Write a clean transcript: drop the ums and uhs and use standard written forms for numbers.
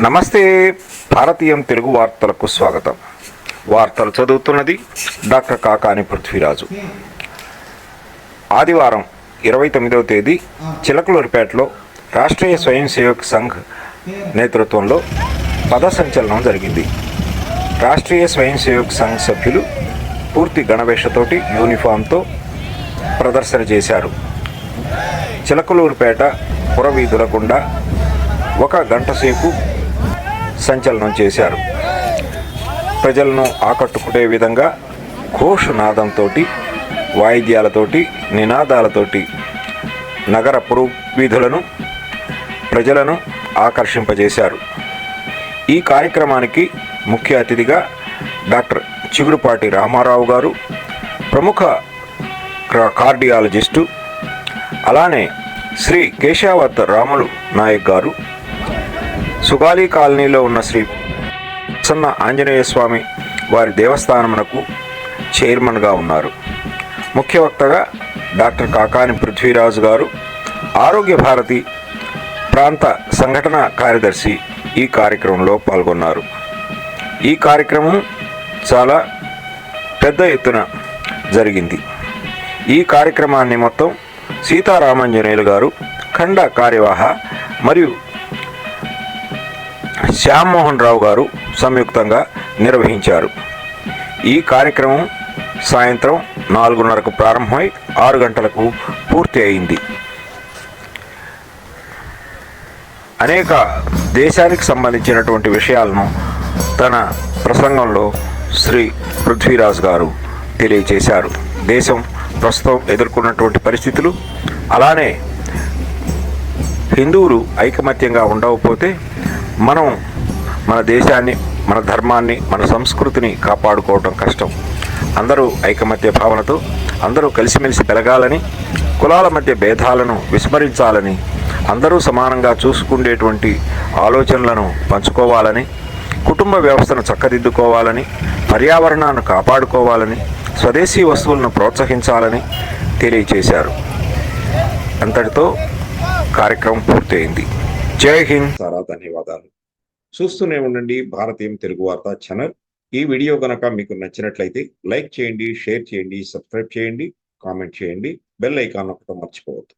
నమస్తే. భారతీయం తెలుగు వార్తలకు స్వాగతం. వార్తలు చదువుతున్నది డాక్టర్ కాకాని పృథ్వీరాజు. ఆదివారం 29వ తేదీ చిలకలూరిపేటలో రాష్ట్రీయ స్వయం సేవక్ సంఘ్ నేతృత్వంలో పద సంచలనం జరిగింది. రాష్ట్రీయ స్వయం సేవక్ సంఘ్ సభ్యులు పూర్తి గణవేషతోటి యూనిఫామ్తో ప్రదర్శన చేశారు. చిలకలూరిపేట పురవీధుల గుండా 1 గంట సేపు సంచలనం చేశారు. ప్రజలను ఆకట్టుకునే విధంగా ఘోషనాదంతో, వాయిద్యాలతోటి, నినాదాలతోటి నగర పురవీధులను, ప్రజలను ఆకర్షింపజేశారు. ఈ కార్యక్రమానికి ముఖ్య అతిథిగా డాక్టర్ చిగురుపాటి రామారావు గారు, ప్రముఖ కార్డియాలజిస్టు, అలానే శ్రీ కేశావత్ రాములు నాయక్ గారు, సుగాలి కాలనీలో ఉన్న శ్రీ ప్రసన్న ఆంజనేయ స్వామి వారి దేవస్థానమునకు చైర్మన్గా ఉన్నారు. ముఖ్య వక్తగా డాక్టర్ కాకాని పృథ్వీరాజు గారు, ఆరోగ్య భారతి ప్రాంత సంఘటన కార్యదర్శి ఈ కార్యక్రమంలో పాల్గొన్నారు. ఈ కార్యక్రమం చాలా పెద్ద ఎత్తున జరిగింది. ఈ కార్యక్రమాన్ని మొత్తం సీతారామాంజనేయులు గారు, ఖండ కార్యవాహ మరియు శ్యామ్మోహన్ రావు గారు సంయుక్తంగా నిర్వహించారు. ఈ కార్యక్రమం సాయంత్రం 4:30కు ప్రారంభమై 6 గంటలకు పూర్తి అయింది. అనేక దేశానికి సంబంధించినటువంటి విషయాలను తన ప్రసంగంలో శ్రీ పృథ్వీరాజ్ గారు తెలియజేశారు. దేశం ప్రస్తుతం ఎదుర్కొన్నటువంటి పరిస్థితులు, అలానే హిందువులు ఐకమత్యంగా ఉండకపోతే మనం మన దేశాన్ని, మన ధర్మాన్ని, మన సంస్కృతిని కాపాడుకోవటం కష్టం. అందరూ ఐకమత్య భావనతో అందరూ కలిసిమెలిసి పెరగాలని, కులాల మధ్య భేదాలను విస్మరించాలని, అందరూ సమానంగా చూసుకునేటువంటి ఆలోచనలను పంచుకోవాలని, కుటుంబ వ్యవస్థను చక్కదిద్దుకోవాలని, పర్యావరణాన్ని కాపాడుకోవాలని, స్వదేశీ వస్తువులను ప్రోత్సహించాలని తెలియజేశారు. అంతటితో కార్యక్రమం పూర్తయింది. జై హింద్. చాలా ధన్యవాదాలు. చూస్తూనే ఉండండి భారతీయం తెలుగు వార్తా ఛానల్. ఈ వీడియో కనుక మీకు నచ్చినట్లయితే లైక్ చేయండి, షేర్ చేయండి, సబ్స్క్రైబ్ చేయండి, కామెంట్ చేయండి, బెల్ ఐకాన్ నొక్కడం మర్చిపోవద్దు.